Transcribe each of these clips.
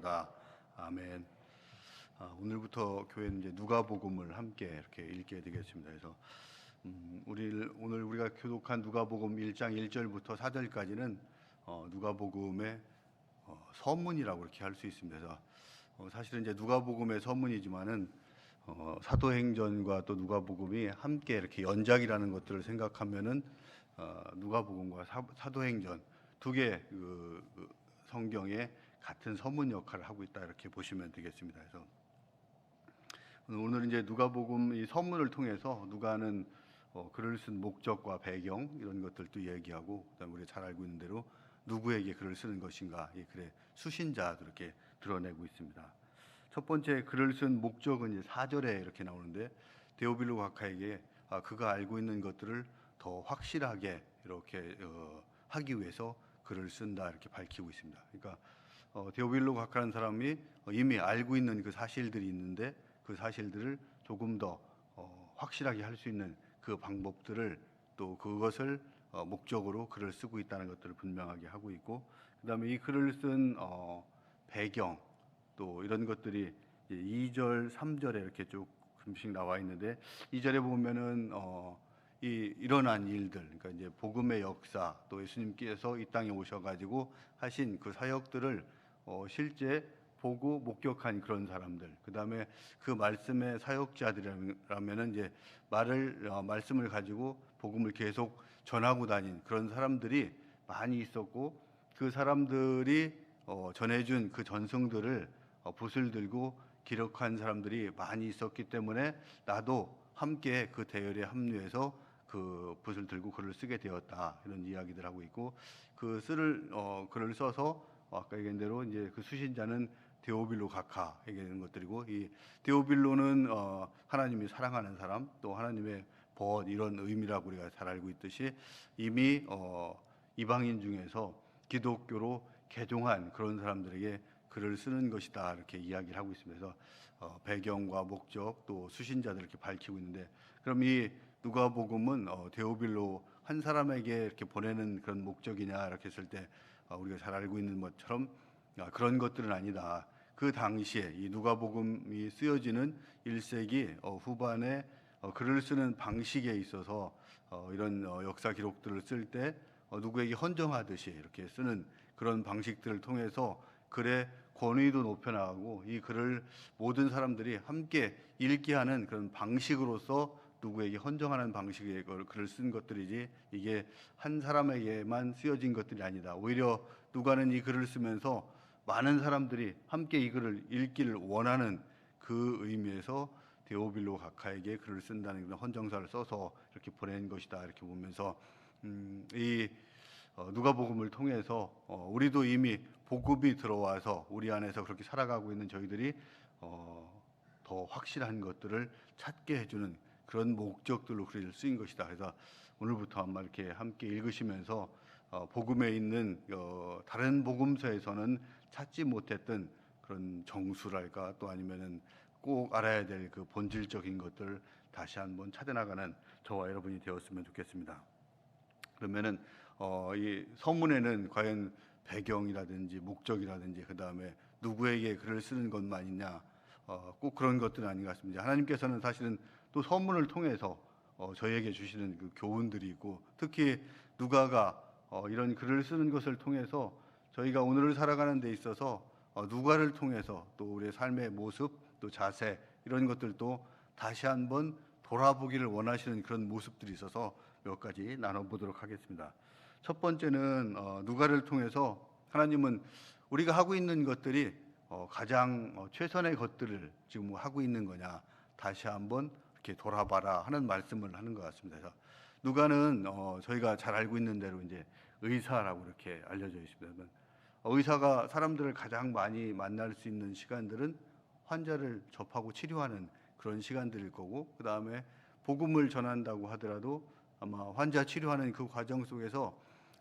할지어다. 아멘. 오늘부터 교회는 이제 누가복음을 함께 이렇게 읽게 되겠습니다. 그래서 오늘 우리가 교독한 누가복음 1장 1절부터 4절까지는 누가복음의 서문이라고 이렇게 할 수 있습니다. 그래서 사실은 이제 누가복음의 서문이지만은 사도행전과 또 누가복음이 함께 이렇게 연작이라는 것들을 생각하면은 누가복음과 사도행전 두 개 성경에 같은 서문 역할을 하고 있다 이렇게 보시면 되겠습니다. 그래서 오늘 이제 누가복음 이 서문을 통해서 누가는 글을 쓴 목적과 배경 이런 것들도 얘기하고, 그다음에 우리가 잘 알고 있는 대로 누구에게 글을 쓰는 것인가, 이 글의 수신자도 이렇게 드러내고 있습니다. 첫 번째 글을 쓴 목적은 이제 4절에 이렇게 나오는데, 데오빌로 각하에게 그가 알고 있는 것들을 더 확실하게 이렇게 하기 위해서 글을 쓴다 이렇게 밝히고 있습니다. 그러니까 데오빌로 각하라는 사람이 이미 알고 있는 그 사실들이 있는데, 그 사실들을 조금 더 확실하게 할 수 있는 그 방법들을, 또 그것을 목적으로 글을 쓰고 있다는 것들을 분명하게 하고 있고, 그다음에 이 글을 쓴 배경 또 이런 것들이 2절, 3절에 이렇게 조금씩 나와 있는데, 2절에 보면은 이 일어난 일들, 그러니까 이제 복음의 역사, 또 예수님께서 이 땅에 오셔가지고 하신 그 사역들을 실제 보고 목격한 그런 사람들, 그 다음에 그 말씀의 사역자들이라면은 이제 말씀을 가지고 복음을 계속 전하고 다닌 그런 사람들이 많이 있었고, 그 사람들이 전해준 그 전승들을 붓을 들고 기록한 사람들이 많이 있었기 때문에 나도 함께 그 대열에 합류해서 그 붓을 들고 글을 쓰게 되었다, 이런 이야기들 하고 있고, 글을 써서 아까 얘기한 대로 이제 그 수신자는 데오빌로 각하 얘기하는 것들이고, 이 데오빌로는 하나님이 사랑하는 사람, 또 하나님의 벗, 이런 의미라고 우리가 잘 알고 있듯이 이미 이방인 중에서 기독교로 개종한 그런 사람들에게 글을 쓰는 것이다 이렇게 이야기를 하고 있습니다. 그래서 배경과 목적 또 수신자들 이렇게 밝히고 있는데, 그럼 이 누가복음은 데오빌로 한 사람에게 이렇게 보내는 그런 목적이냐 이렇게 했을 때 우리가 잘 알고 있는 것처럼 그런 것들은 아니다. 그 당시에 이 누가복음이 쓰여지는 1세기 후반에 글을 쓰는 방식에 있어서 이런 역사 기록들을 쓸 때 누구에게 헌정하듯이 이렇게 쓰는 그런 방식들을 통해서 글의 권위도 높여나가고, 이 글을 모든 사람들이 함께 읽게 하는 그런 방식으로서 누구에게 헌정하는 방식의 글을 쓴 것들이지, 이게 한 사람에게만 쓰여진 것들이 아니다. 오히려 누가는 이 글을 쓰면서 많은 사람들이 함께 이 글을 읽기를 원하는 그 의미에서 데오빌로 각하에게 글을 쓴다는 그런 헌정사를 써서 이렇게 보낸 것이다 이렇게 보면서 이 누가복음을 통해서 우리도 이미 복음이 들어와서 우리 안에서 그렇게 살아가고 있는 저희들이 더 확실한 것들을 찾게 해주는 그런 목적들로 글을 쓰인 것이다. 그래서 오늘부터 한번 이렇게 함께 읽으시면서 복음에 있는 다른 복음서에서는 찾지 못했던 그런 정수랄까, 또 아니면은 꼭 알아야 될 그 본질적인 것들 다시 한번 찾아나가는 저와 여러분이 되었으면 좋겠습니다. 그러면은 이 서문에는 과연 배경이라든지 목적이라든지 그 다음에 누구에게 글을 쓰는 것만 있냐, 꼭 그런 것들은 아닌 것 같습니다. 하나님께서는 사실은 또 서문을 통해서 저희에게 주시는 그 교훈들이 있고, 특히 누가가 이런 글을 쓰는 것을 통해서 저희가 오늘을 살아가는 데 있어서 누가를 통해서 또 우리의 삶의 모습, 또 자세, 이런 것들도 다시 한번 돌아보기를 원하시는 그런 모습들이 있어서 몇 가지 나눠보도록 하겠습니다. 첫 번째는 누가를 통해서 하나님은 우리가 하고 있는 것들이 가장 최선의 것들을 지금 하고 있는 거냐, 다시 한번 이렇게 돌아봐라 하는 말씀을 하는 것 같습니다. 그래서 누가는 저희가 잘 알고 있는 대로 이제 의사라고 이렇게 알려져 있습니다. 의사가 사람들을 가장 많이 만날 수 있는 시간들은 환자를 접하고 치료하는 그런 시간들일 거고, 그 다음에 복음을 전한다고 하더라도 아마 환자 치료하는 그 과정 속에서,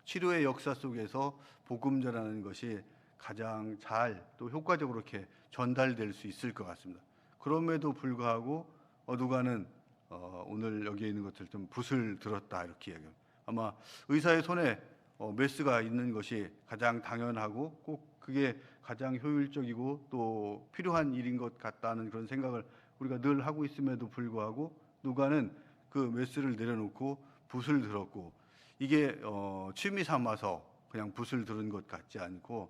치료의 역사 속에서 복음 전하는 것이 가장 잘 또 효과적으로 이렇게 전달될 수 있을 것 같습니다. 그럼에도 불구하고 누가는 오늘 여기에 있는 것들 좀 붓을 들었다 이렇게 이야기합니다. 아마 의사의 손에 메스가 있는 것이 가장 당연하고 꼭 그게 가장 효율적이고 또 필요한 일인 것 같다는 그런 생각을 우리가 늘 하고 있음에도 불구하고 누가는 그 메스를 내려놓고 붓을 들었고, 이게 취미 삼아서 그냥 붓을 들은 것 같지 않고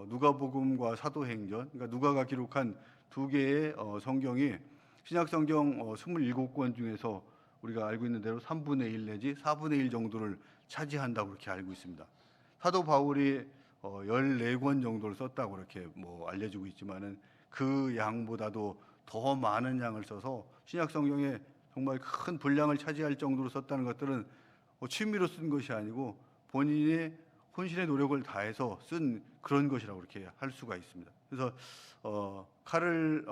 누가복음과 사도행전, 그러니까 누가가 기록한 두 개의 성경이 신약 성경 27권 중에서 우리가 알고 있는 대로 3분의 1 내지 4분의 1 정도를 차지한다고 그렇게 알고 있습니다. 사도 바울이 14권 정도를 썼다고 그렇게 알려지고 있지만은 그 양보다도 더 많은 양을 써서 신약 성경에 정말 큰 분량을 차지할 정도로 썼다는 것들은 취미로 쓴 것이 아니고 본인의 혼신의 노력을 다해서 쓴 그런 것이라고 그렇게 할 수가 있습니다. 그래서 칼을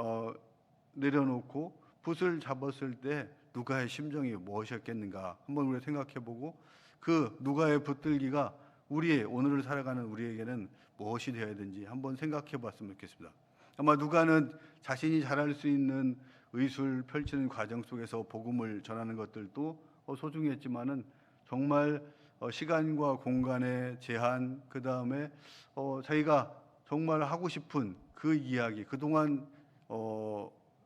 내려놓고 붓을 잡았을 때 누가의 심정이 무엇이었겠는가 한번 우리가 생각해보고, 그 누가의 붙들기가 우리의 오늘을 살아가는 우리에게는 무엇이 되어야 되는지 한번 생각해봤으면 좋겠습니다. 아마 누가는 자신이 잘할 수 있는 의술 펼치는 과정 속에서 복음을 전하는 것들도 소중했지만은 정말 시간과 공간의 제한, 그 다음에 자기가 정말 하고 싶은 그 이야기, 그동안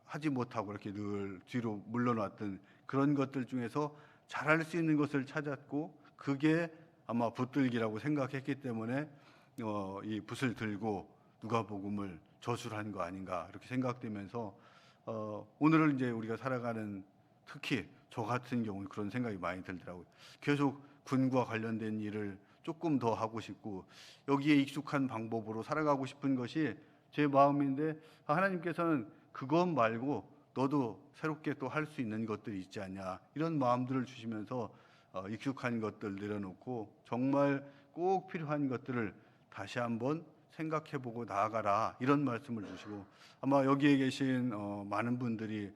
하지 못하고 이렇게 늘 뒤로 물러났던 그런 것들 중에서 잘할 수 있는 것을 찾았고, 그게 아마 붙들기라고 생각했기 때문에 이 붓을 들고 누가복음을 저술한 거 아닌가 이렇게 생각되면서 오늘을 이제 우리가 살아가는, 특히 저 같은 경우는 그런 생각이 많이 들더라고요. 계속 군과 관련된 일을 조금 더 하고 싶고 여기에 익숙한 방법으로 살아가고 싶은 것이 제 마음인데, 하나님께서는 그것 말고 너도 새롭게 또 할 수 있는 것들이 있지 않냐, 이런 마음들을 주시면서 익숙한 것들 내려놓고 정말 꼭 필요한 것들을 다시 한번 생각해보고 나아가라, 이런 말씀을 주시고, 아마 여기에 계신 많은 분들이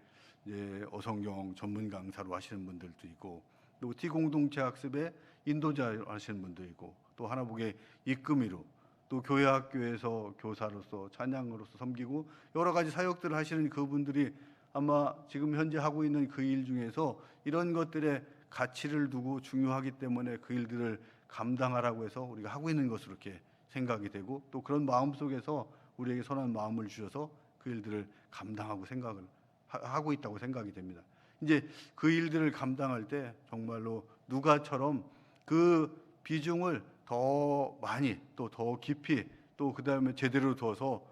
이제 어성경 전문 강사로 하시는 분들도 있고, 또 T공동체 학습에 인도자 하시는 분도 있고, 또 하나복의 입금이로, 또 교회 학교에서 교사로서 찬양으로서 섬기고 여러 가지 사역들을 하시는 그분들이 아마 지금 현재 하고 있는 그 일 중에서 이런 것들에 가치를 두고 중요하기 때문에 그 일들을 감당하라고 해서 우리가 하고 있는 것으로 이렇게 생각이 되고, 또 그런 마음 속에서 우리에게 선한 마음을 주셔서 그 일들을 감당하고 생각을 하고 있다고 생각이 됩니다. 이제 그 일들을 감당할 때 정말로 누가처럼 그 비중을 더 많이 또 더 깊이 또 그 다음에 제대로 둬서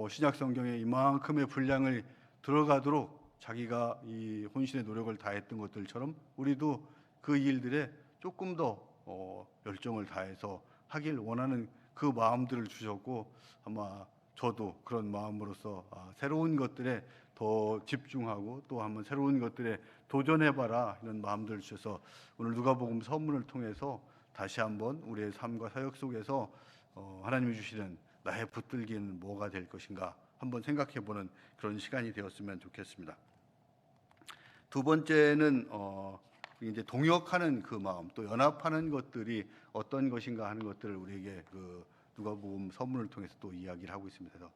신약 성경에 이만큼의 분량을 들어가도록 자기가 이 혼신의 노력을 다했던 것들처럼 우리도 그 일들에 조금 더 열정을 다해서 하길 원하는 그 마음들을 주셨고, 아마 저도 그런 마음으로서 새로운 것들에 더 집중하고 또 한번 새로운 것들에 도전해봐라, 이런 마음들을 주셔서 오늘 누가복음 서문을 통해서 다시 한번 우리의 삶과 사역 속에서 하나님이 주시는 나의 붙들기는 뭐가 될 것인가 한번 생각해보는 그런 시간이 되었으면 좋겠습니다. 두 번째는 이제 동역하는 그 마음, 또 연합하는 것들이 어떤 것인가 하는 것들을 우리에게 그 누가복음 서문을 통해서 또 이야기를 하고 있습니다. 그래서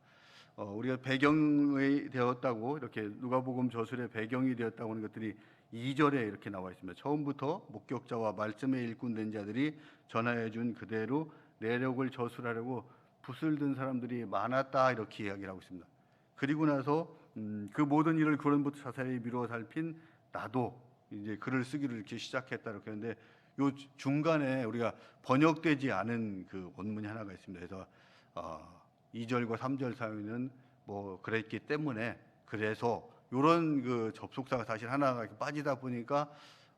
우리가 배경이 되었다고, 이렇게 누가복음 저술의 배경이 되었다고 하는 것들이 2절에 이렇게 나와 있습니다. 처음부터 목격자와 말씀의 일꾼 된 자들이 전하여 준 그대로 내력을 저술하려고 붓을 든 사람들이 많았다, 이렇게 이야기를 하고 있습니다. 그리고 나서 그 모든 일을 그런부터 자세히 미루어 살핀 나도 이제 글을 쓰기를 이렇게 시작했다, 이렇게 하는데, 요 중간에 우리가 번역되지 않은 그 원문이 하나가 있습니다. 그래서 2절과 3절 사이는 그랬기 때문에, 그래서 이런 그 접속사가 사실 하나가 빠지다 보니까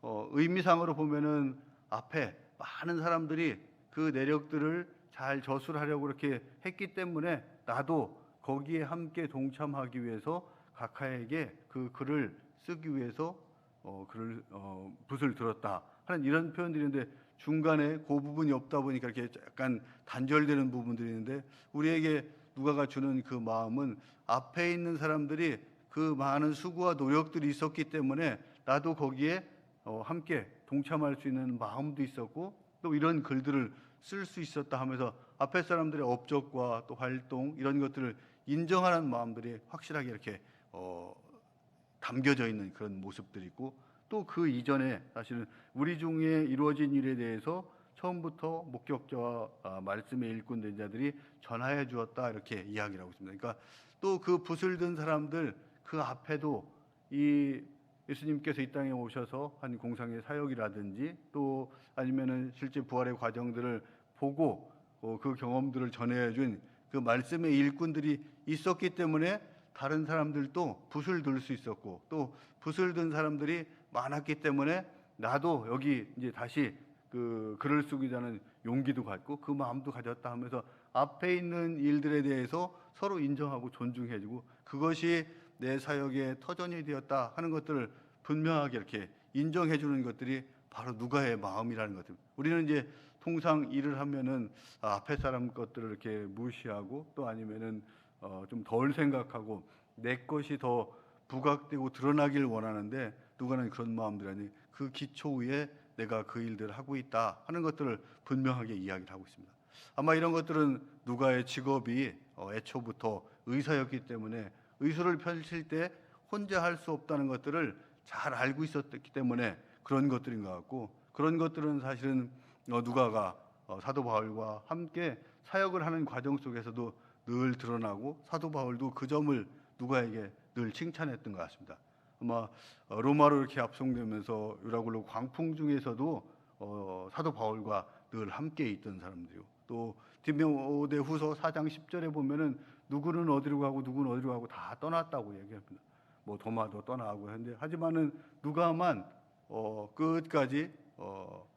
의미상으로 보면은 앞에 많은 사람들이 그 내력들을 잘 저술하려고 그렇게 했기 때문에 나도 거기에 함께 동참하기 위해서 각하에게 그 글을 쓰기 위해서 붓을 들었다 하는 이런 표현들인데, 중간에 그 부분이 없다 보니까 이렇게 약간 단절되는 부분들이 있는데, 우리에게 누가가 주는 그 마음은 앞에 있는 사람들이 그 많은 수고와 노력들이 있었기 때문에 나도 거기에 함께 동참할 수 있는 마음도 있었고 또 이런 글들을 쓸 수 있었다 하면서 앞에 사람들의 업적과 또 활동, 이런 것들을 인정하는 마음들이 확실하게 이렇게 담겨져 있는 그런 모습들이 있고, 또 그 이전에 사실은 우리 중에 이루어진 일에 대해서 처음부터 목격자와 말씀의 일꾼 된 자들이 전하여 주었다 이렇게 이야기를 하고 있습니다. 그러니까 또 그 붓을 든 사람들 그 앞에도 이 예수님께서 이 땅에 오셔서 한 공상의 사역이라든지 또 아니면은 실제 부활의 과정들을 보고 그 경험들을 전해준 그 말씀의 일꾼들이 있었기 때문에 다른 사람들도 붓을 들 수 있었고 또 붓을 든 사람들이 많았기 때문에 나도 여기 이제 다시 그 글을 쓰기자는 용기도 갖고 그 마음도 가졌다 하면서 앞에 있는 일들에 대해서 서로 인정하고 존중해주고 그것이 내 사역의 터전이 되었다 하는 것들을 분명하게 이렇게 인정해주는 것들이 바로 누가의 마음이라는 것들. 우리는 이제 통상 일을 하면은 앞에 사람 것들을 이렇게 무시하고 또 아니면은 좀 덜 생각하고 내 것이 더 부각되고 드러나길 원하는데 누가는 그런 마음들이 아니 그 기초 위에 내가 그 일들을 하고 있다 하는 것들을 분명하게 이야기를 하고 있습니다. 아마 이런 것들은 누가의 직업이 애초부터 의사였기 때문에 의술을 펼칠 때 혼자 할 수 없다는 것들을 잘 알고 있었기 때문에 그런 것들인 것 같고 그런 것들은 사실은 누가가 사도 바울과 함께 사역을 하는 과정 속에서도 늘 드러나고 사도 바울도 그 점을 누가에게 늘 칭찬했던 것 같습니다. 아마 로마로 이렇게 압송되면서 유라굴로 광풍 중에서도 사도 바울과 늘 함께 있던 사람들이요. 또 디모데후서 4장 10절에 보면은 누구는 어디로 가고 누구는 어디로 가고 다 떠났다고 얘기합니다. 뭐 도마도 떠나고 했는데 하지만은 누가만 끝까지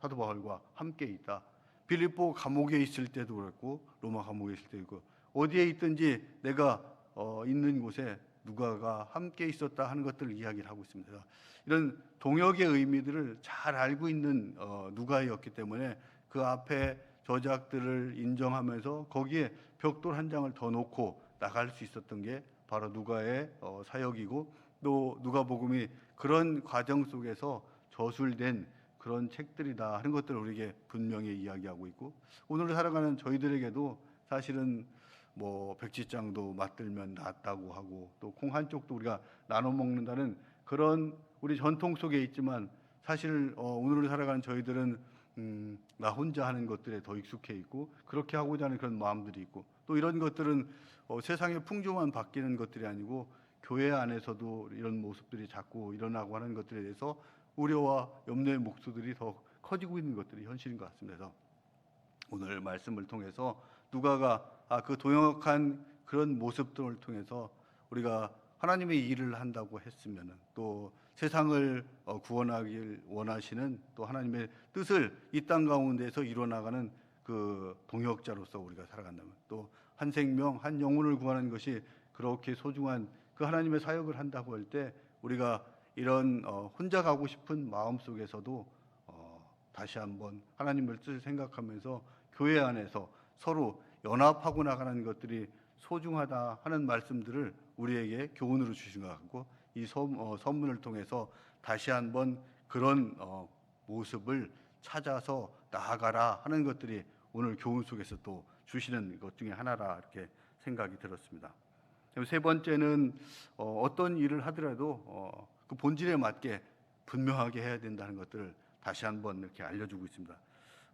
사도 바울과 함께 있다. 빌립보 감옥에 있을 때도 그랬고 로마 감옥에 있을 때도 있고 어디에 있든지 내가 있는 곳에 누가가 함께 있었다 하는 것들을 이야기를 하고 있습니다. 이런 동역의 의미들을 잘 알고 있는 누가였기 때문에 그 앞에 저작들을 인정하면서 거기에 벽돌 한 장을 더 놓고 나갈 수 있었던 게 바로 누가의 사역이고 또 누가복음이 그런 과정 속에서 저술된 그런 책들이다 하는 것들을 우리에게 분명히 이야기하고 있고 오늘 살아가는 저희들에게도 사실은 뭐 백지장도 맛들면 낫다고 하고 또 콩 한 쪽도 우리가 나눠 먹는다는 그런 우리 전통 속에 있지만 사실 오늘을 살아가는 저희들은 나 혼자 하는 것들에 더 익숙해 있고 그렇게 하고자 하는 그런 마음들이 있고 또 이런 것들은 세상의 풍조만 바뀌는 것들이 아니고 교회 안에서도 이런 모습들이 자꾸 일어나고 하는 것들에 대해서 우려와 염려의 목소들이 더 커지고 있는 것들이 현실인 것 같습니다. 그래서 오늘 말씀을 통해서 누가가 그 도역한 그런 모습들을 통해서 우리가 하나님의 일을 한다고 했으면은 또 세상을 구원하길 원하시는 또 하나님의 뜻을 이 땅 가운데서 이루어나가는 그 동역자로서 우리가 살아간다면 또 한 생명 한 영혼을 구하는 것이 그렇게 소중한 그 하나님의 사역을 한다고 할 때 우리가 이런 혼자 가고 싶은 마음 속에서도 다시 한번 하나님의 뜻을 생각하면서 교회 안에서 서로 연합하고 나가는 것들이 소중하다 하는 말씀들을 우리에게 교훈으로 주신 것 같고 이 선문을 통해서 다시 한번 그런 모습을 찾아서 나아가라 하는 것들이 오늘 교훈 속에서 또 주시는 것 중에 하나라 이렇게 생각이 들었습니다. 세 번째는 어떤 일을 하더라도 그 본질에 맞게 분명하게 해야 된다는 것들을 다시 한번 이렇게 알려주고 있습니다.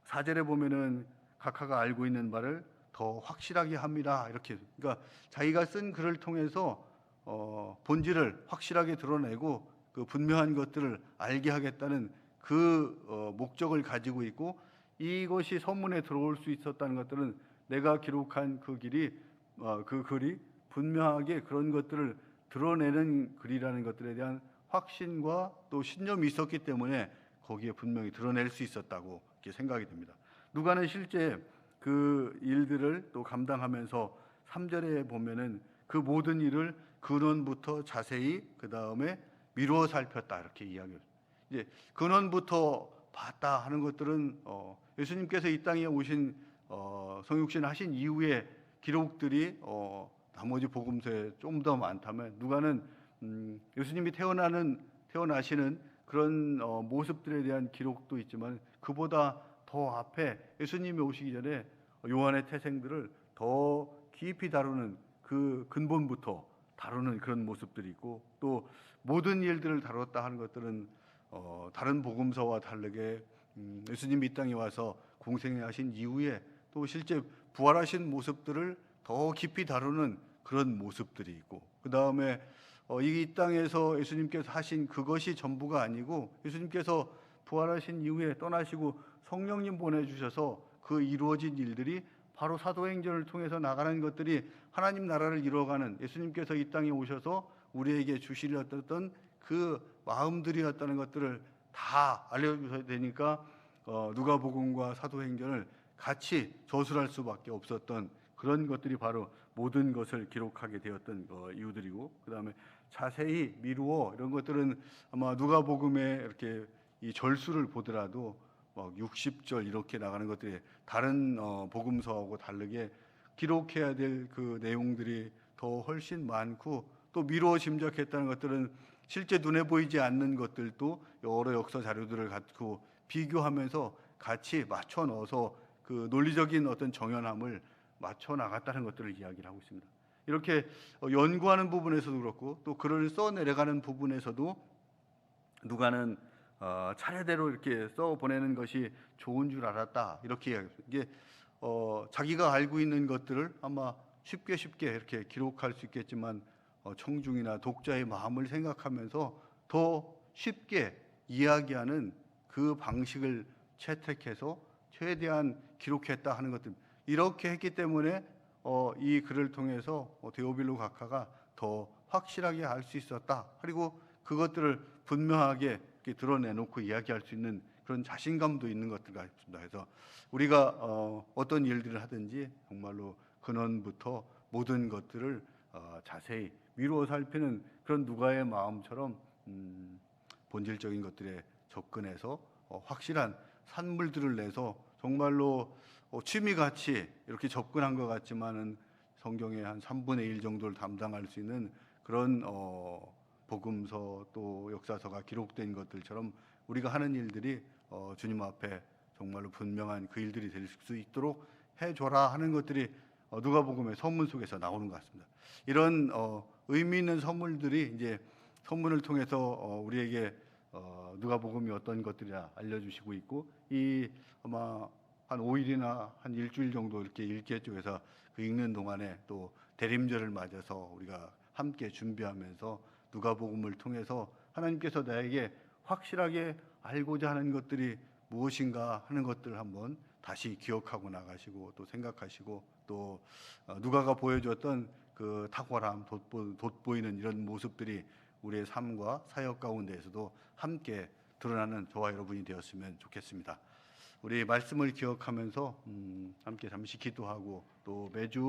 4절에 보면은 각하가 알고 있는 바를 더 확실하게 합니다. 이렇게 그러니까 자기가 쓴 글을 통해서 본질을 확실하게 드러내고 그 분명한 것들을 알게 하겠다는 그 목적을 가지고 있고 이것이 선문에 들어올 수 있었다는 것들은 내가 기록한 그 글이 분명하게 그런 것들을 드러내는 글이라는 것들에 대한 확신과 또 신념이 있었기 때문에 거기에 분명히 드러낼 수 있었다고 이렇게 생각이 됩니다. 누가는 실제 그 일들을 또 감당하면서 3절에 보면은 그 모든 일을 근원부터 자세히 그 다음에 미루어 살폈다 이렇게 이야기를. 이제 근원부터 봤다 하는 것들은 예수님께서 이 땅에 오신 성육신 하신 이후에 기록들이 나머지 복음서에 좀 더 많다면 누가는 예수님이 태어나시는 그런 모습들에 대한 기록도 있지만 그보다 더 앞에 예수님이 오시기 전에 요한의 태생들을 더 깊이 다루는 그 근본부터 다루는 그런 모습들이 있고 또 모든 일들을 다뤘다 하는 것들은 다른 복음서와 다르게 예수님이 이 땅에 와서 공생하신 이후에 또 실제 부활하신 모습들을 더 깊이 다루는 그런 모습들이 있고, 그 다음에 이 땅에서 예수님께서 하신 그것이 전부가 아니고, 예수님께서 부활하신 이후에 떠나시고 성령님 보내주셔서 그 이루어진 일들이 바로 사도행전을 통해서 나가는 것들이 하나님 나라를 이루어가는, 예수님께서 이 땅에 오셔서 우리에게 주시려던 그 마음들이었다는 것들을 다 알려주셔야 되니까 누가복음과 사도행전을 같이 저술할 수밖에 없었던 그런 것들이 바로 모든 것을 기록하게 되었던 이유들이고, 그 다음에 자세히 미루어 이런 것들은 아마 누가복음에 이렇게 이 절수를 보더라도 막 60절 이렇게 나가는 것들이 다른 복음서하고 다르게 기록해야 될 그 내용들이 더 훨씬 많고, 또 미루어 짐작했다는 것들은 실제 눈에 보이지 않는 것들도 여러 역사 자료들을 갖고 비교하면서 같이 맞춰 넣어서 그 논리적인 어떤 정연함을 맞춰 나갔다는 것들을 이야기를 하고 있습니다. 이렇게 연구하는 부분에서도 그렇고, 또 글을 써 내려가는 부분에서도 누가는 차례대로 이렇게 써 보내는 것이 좋은 줄 알았다, 이렇게 이야기합니다. 이게 자기가 알고 있는 것들을 아마 쉽게 이렇게 기록할 수 있겠지만 청중이나 독자의 마음을 생각하면서 더 쉽게 이야기하는 그 방식을 채택해서 최대한 기록했다 하는 것들, 이렇게 했기 때문에 이 글을 통해서 데오빌로 각하가 더 확실하게 알 수 있었다, 그리고 그것들을 분명하게 드러내놓고 이야기할 수 있는 그런 자신감도 있는 것들 같습니다. 그래서 우리가 어떤 일들을 하든지 정말로 근원부터 모든 것들을 자세히 미루어 살피는 그런 누가의 마음처럼 본질적인 것들에 접근해서 확실한 산물들을 내서 정말로 취미같이 이렇게 접근한 것 같지만은 성경의 한 3분의 1 정도를 담당할 수 있는 그런 복음서 또 역사서가 기록된 것들처럼 우리가 하는 일들이 주님 앞에 정말로 분명한 그 일들이 될 수 있도록 해줘라 하는 것들이 누가복음의 서문 속에서 나오는 것 같습니다. 이런 의미 있는 선물들이 이제 선문을 통해서 우리에게 누가복음이 어떤 것들이라 알려주시고 있고, 이 아마 한 5일이나 한 일주일 정도 이렇게 읽겠죠. 그래서 그 읽는 동안에 또 대림절을 맞아서 우리가 함께 준비하면서 누가복음을 통해서 하나님께서 나에게 확실하게 알고자 하는 것들이 무엇인가 하는 것들을 한번 다시 기억하고 나가시고 또 생각하시고, 또 누가가 보여줬던 그 탁월함, 돋보이는 이런 모습들이 우리의 삶과 사역 가운데에서도 함께 드러나는 저와 여러분이 되었으면 좋겠습니다. 우리 말씀을 기억하면서 함께 잠시 기도하고 또 매주